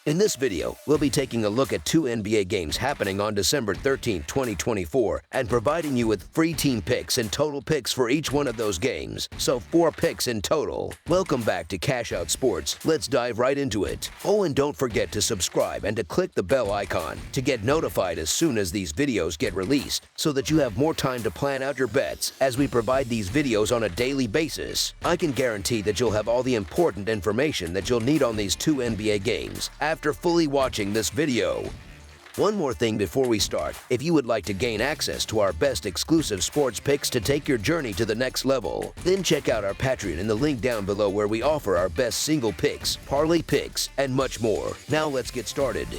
In this video, we'll be taking a look at two NBA games happening on December 13, 2024, and providing you with free team picks and total picks for each one of those games, so 4 picks in total. Welcome back to Cash Out Sports. Let's dive right into it. Oh, and don't forget to subscribe and to click the bell icon to get notified as soon as these videos get released, so that you have more time to plan out your bets as we provide these videos on a daily basis. I can guarantee that you'll have all the important information that you'll need on these two NBA games after fully watching this video. One more thing before we start: if you would like to gain access to our best exclusive sports picks to take your journey to the next level, then check out our Patreon in the link down below, where we offer our best single picks, parlay picks, and much more. Now let's get started.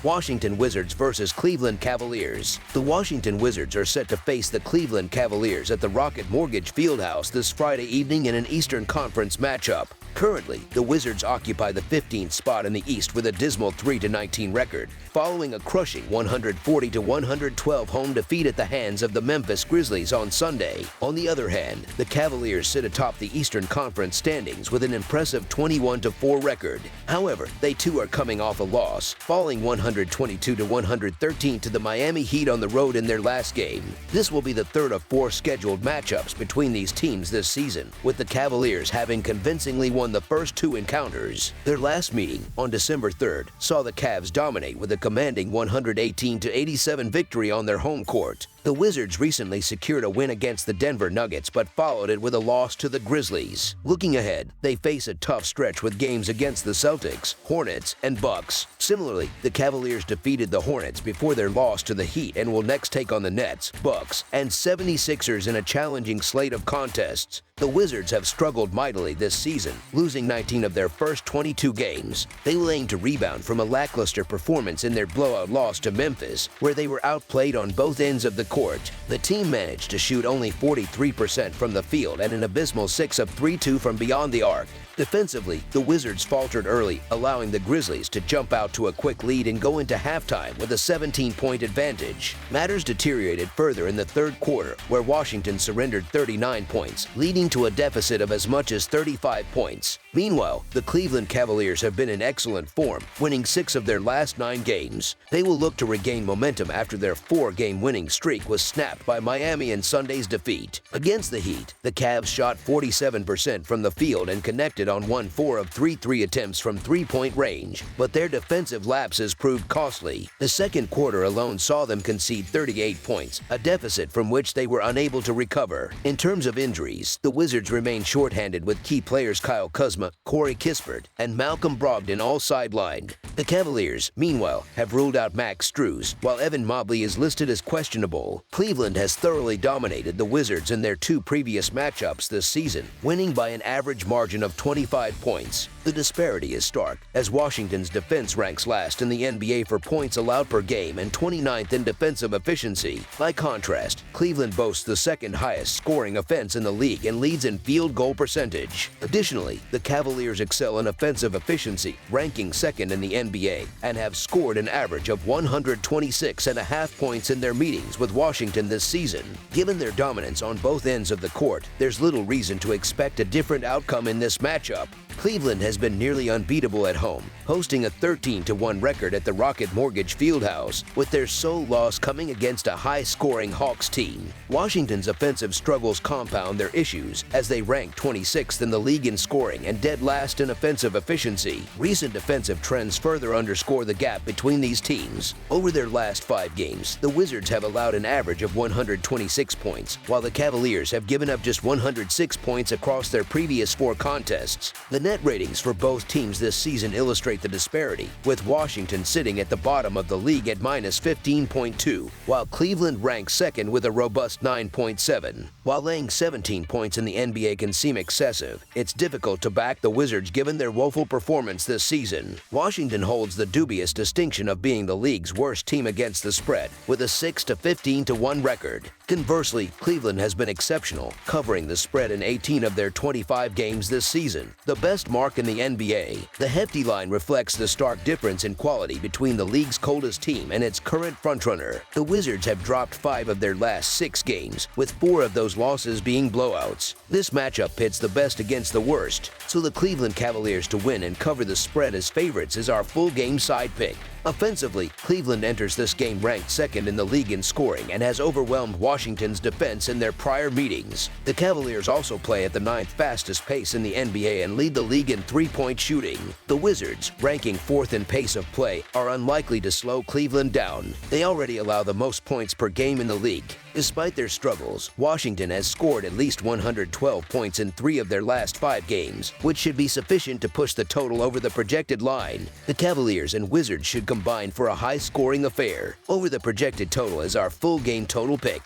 Washington Wizards versus Cleveland Cavaliers. The Washington Wizards are set to face the Cleveland Cavaliers at the Rocket Mortgage Fieldhouse this Friday evening in an Eastern Conference matchup. Currently, the Wizards occupy the 15th spot in the East with a dismal 3-19 record, following a crushing 140-112 home defeat at the hands of the Memphis Grizzlies on Sunday. On the other hand, the Cavaliers sit atop the Eastern Conference standings with an impressive 21-4 record. However, they too are coming off a loss, falling 122-113 to the Miami Heat on the road in their last game. This will be the third of 4 scheduled matchups between these teams this season, with the Cavaliers having convincingly won the first 2 encounters. Their last meeting, on December 3rd, saw the Cavs dominate with a commanding 118-87 victory on their home court. The Wizards recently secured a win against the Denver Nuggets, but followed it with a loss to the Grizzlies. Looking ahead, they face a tough stretch with games against the Celtics, Hornets, and Bucks. Similarly, the Cavaliers defeated the Hornets before their loss to the Heat and will next take on the Nets, Bucks, and 76ers in a challenging slate of contests. The Wizards have struggled mightily this season, losing 19 of their first 22 games. They will aim to rebound from a lackluster performance in their blowout loss to Memphis, where they were outplayed on both ends of the court. The team managed to shoot only 43% from the field and an abysmal 6 of 3-2 from beyond the arc. Defensively, the Wizards faltered early, allowing the Grizzlies to jump out to a quick lead and go into halftime with a 17-point advantage. Matters deteriorated further in the third quarter, where Washington surrendered 39 points, leading to a deficit of as much as 35 points. Meanwhile, the Cleveland Cavaliers have been in excellent form, winning 6 of their last 9 games. They will look to regain momentum after their 4-game winning streak was snapped by Miami in Sunday's defeat. Against the Heat, the Cavs shot 47% from the field and connected on 1-4 of 3 attempts from three-point range, but their defensive lapses proved costly. The second quarter alone saw them concede 38 points, a deficit from which they were unable to recover. In terms of injuries, the Wizards remain shorthanded, with key players Kyle Kuzma, Corey Kispert, and Malcolm Brogdon all sidelined. The Cavaliers, meanwhile, have ruled out Max Strus, while Evan Mobley is listed as questionable. Cleveland has thoroughly dominated the Wizards in their 2 previous matchups this season, winning by an average margin of 25 points. The disparity is stark, as Washington's defense ranks last in the NBA for points allowed per game and 29th in defensive efficiency. By contrast, Cleveland boasts the second highest scoring offense in the league and leads in field goal percentage. Additionally, the Cavaliers excel in offensive efficiency, ranking second in the NBA, and have scored an average of 126.5 points in their meetings with Washington this season. Given their dominance on both ends of the court, there's little reason to expect a different outcome in this matchup. Cleveland has been nearly unbeatable at home, posting a 13-1 record at the Rocket Mortgage Fieldhouse, with their sole loss coming against a high-scoring Hawks team. Washington's offensive struggles compound their issues, as they rank 26th in the league in scoring and dead last in offensive efficiency. Recent defensive trends further underscore the gap between these teams. Over their last 5 games, the Wizards have allowed an average of 126 points, while the Cavaliers have given up just 106 points across their previous 4 contests. The net ratings for both teams this season illustrate the disparity, with Washington sitting at the bottom of the league at -15.2, while Cleveland ranks second with a robust 9.7. While laying 17 points in the NBA can seem excessive, it's difficult to back the Wizards given their woeful performance this season. Washington holds the dubious distinction of being the league's worst team against the spread, with a 6-15-1 record. Conversely, Cleveland has been exceptional, covering the spread in 18 of their 25 games this season, the best mark in the NBA. The hefty line reflects the stark difference in quality between the league's coldest team and its current frontrunner. The Wizards have dropped 5 of their last 6 games, with 4 of those losses being blowouts. This matchup pits the best against the worst, so the Cleveland Cavaliers to win and cover the spread as favorites is our full game side pick. Offensively, Cleveland enters this game ranked second in the league in scoring and has overwhelmed Washington's defense in their prior meetings. The Cavaliers also play at the 9th fastest pace in the NBA and lead the league in three-point shooting. The Wizards, ranking 4th in pace of play, are unlikely to slow Cleveland down. They already allow the most points per game in the league. Despite their struggles, Washington has scored at least 112 points in 3 of their last 5 games, which should be sufficient to push the total over the projected line. The Cavaliers and Wizards should combine for a high-scoring affair. Over the projected total is our full game total pick.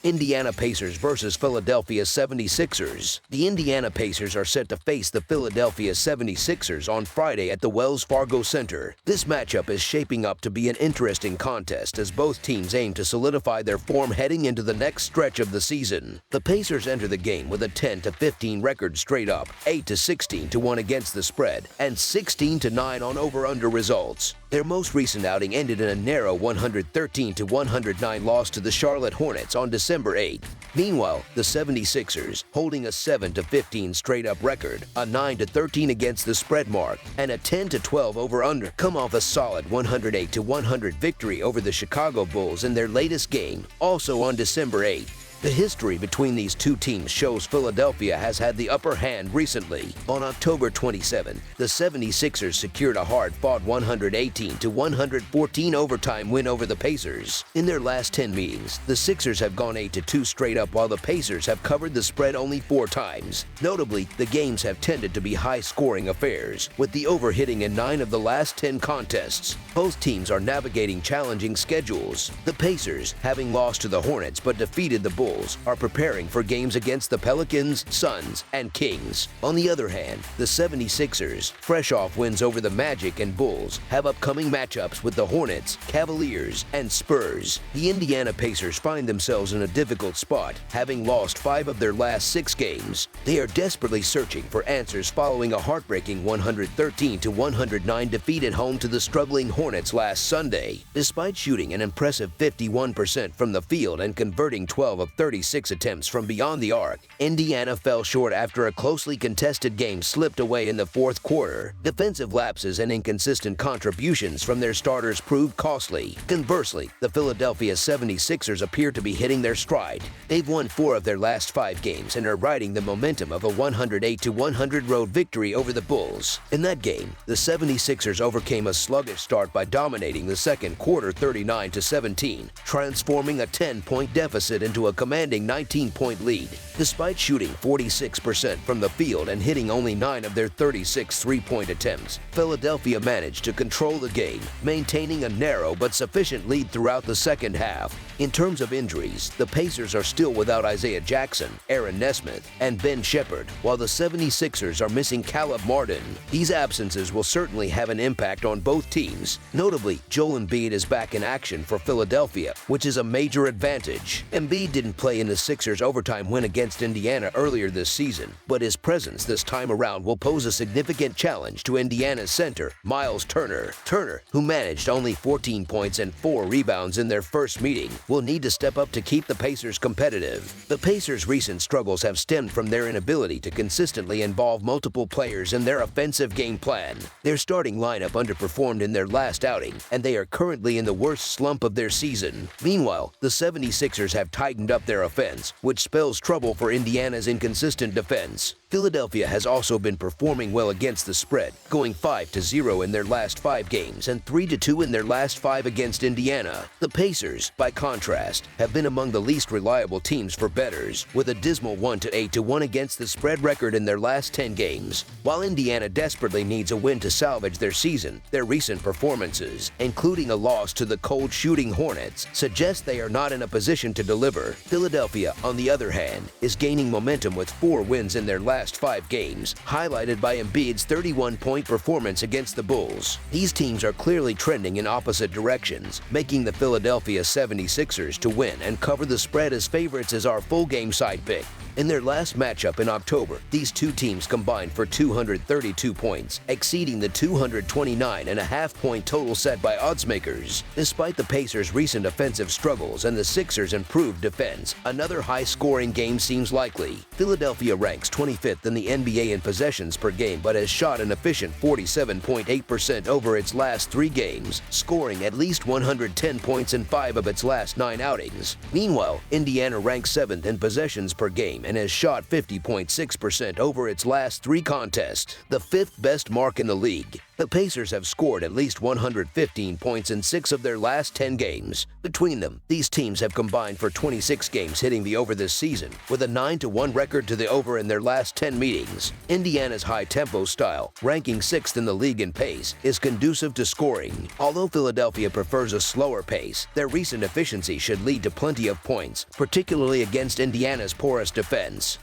Indiana Pacers versus Philadelphia 76ers. The Indiana Pacers are set to face the Philadelphia 76ers on Friday at the Wells Fargo Center. This matchup is shaping up to be an interesting contest as both teams aim to solidify their form heading into the next stretch of the season. The Pacers enter the game with a 10-15 record straight up, 8-16-1 against the spread, and 16-9 on over-under results. Their most recent outing ended in a narrow 113-109 loss to the Charlotte Hornets on December 8th. Meanwhile, the 76ers, holding a 7-15 straight-up record, a 9-13 against the spread mark, and a 10-12 over-under, come off a solid 108-100 victory over the Chicago Bulls in their latest game, also on December 8th. The history between these two teams shows Philadelphia has had the upper hand recently. On October 27, the 76ers secured a hard-fought 118-114 overtime win over the Pacers. In their last 10 meetings, the Sixers have gone 8-2 straight up while the Pacers have covered the spread only 4 times. Notably, the games have tended to be high-scoring affairs, with the over hitting in 9 of the last 10 contests. Both teams are navigating challenging schedules. The Pacers, having lost to the Hornets but defeated the Bulls, are preparing for games against the Pelicans, Suns, and Kings. On the other hand, the 76ers, fresh off wins over the Magic and Bulls, have upcoming matchups with the Hornets, Cavaliers, and Spurs. The Indiana Pacers find themselves in a difficult spot, having lost 5 of their last 6 games. They are desperately searching for answers following a heartbreaking 113-109 defeat at home to the struggling Hornets last Sunday. Despite shooting an impressive 51% from the field and converting 12 of 36 attempts from beyond the arc, Indiana fell short after a closely contested game slipped away in the 4th quarter. Defensive lapses and inconsistent contributions from their starters proved costly. Conversely, the Philadelphia 76ers appear to be hitting their stride. They've won 4 of their last 5 games and are riding the momentum of a 108-100 road victory over the Bulls. In that game, the 76ers overcame a sluggish start by dominating the second quarter 39-17, transforming a 10-point deficit into a commanding 19-point lead. Despite shooting 46% from the field and hitting only 9 of their 36 three-point attempts, Philadelphia managed to control the game, maintaining a narrow but sufficient lead throughout the second half. In terms of injuries, the Pacers are still without Isaiah Jackson, Aaron Nesmith, and Ben Shepherd, while the 76ers are missing Caleb Martin. These absences will certainly have an impact on both teams. Notably, Joel Embiid is back in action for Philadelphia, which is a major advantage. Embiid didn't play in the Sixers' overtime win against Indiana earlier this season, but his presence this time around will pose a significant challenge to Indiana's center, Miles Turner. Turner, who managed only 14 points and 4 rebounds in their first meeting, will need to step up to keep the Pacers competitive. The Pacers' recent struggles have stemmed from their inability to consistently involve multiple players in their offensive game plan. Their starting lineup underperformed in their last outing, and they are currently in the worst slump of their season. Meanwhile, the 76ers have tightened up their offense, which spells trouble for Indiana's inconsistent defense. Philadelphia has also been performing well against the spread, going 5-0 in their last 5 games and 3-2 in their last 5 against Indiana. The Pacers, by contrast, have been among the least reliable teams for bettors, with a dismal 1-8-1 against the spread record in their last 10 games. While Indiana desperately needs a win to salvage their season, their recent performances, including a loss to the cold shooting Hornets, suggest they are not in a position to deliver. Philadelphia, on the other hand, is gaining momentum with 4 wins in their last last 5 games, highlighted by Embiid's 31-point performance against the Bulls. These teams are clearly trending in opposite directions, making the Philadelphia 76ers to win and cover the spread as favorites as our full game side pick. In their last matchup in October, these two teams combined for 232 points, exceeding the 229.5-point total set by oddsmakers. Despite the Pacers' recent offensive struggles and the Sixers' improved defense, another high-scoring game seems likely. Philadelphia ranks 25th in the NBA in possessions per game but has shot an efficient 47.8% over its last 3 games, scoring at least 110 points in 5 of its last 9 outings. Meanwhile, Indiana ranks 7th in possessions per game and has shot 50.6% over its last 3 contests, the 5th best mark in the league. The Pacers have scored at least 115 points in 6 of their last 10 games. Between them, these teams have combined for 26 games hitting the over this season, with a 9-1 record to the over in their last 10 meetings. Indiana's high-tempo style, ranking 6th in the league in pace, is conducive to scoring. Although Philadelphia prefers a slower pace, their recent efficiency should lead to plenty of points, particularly against Indiana's porous defense.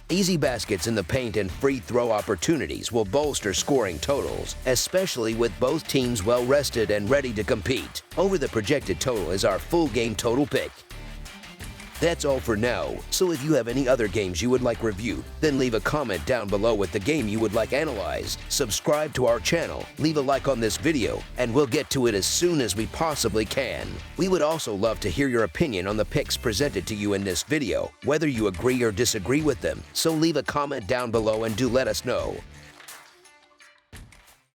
Easy baskets in the paint and free throw opportunities will bolster scoring totals, especially with both teams well rested and ready to compete. Over the projected total is our full game total pick. That's all for now, so if you have any other games you would like reviewed, then leave a comment down below with the game you would like analyzed. Subscribe to our channel, leave a like on this video, and we'll get to it as soon as we possibly can. We would also love to hear your opinion on the picks presented to you in this video, whether you agree or disagree with them, so leave a comment down below and do let us know.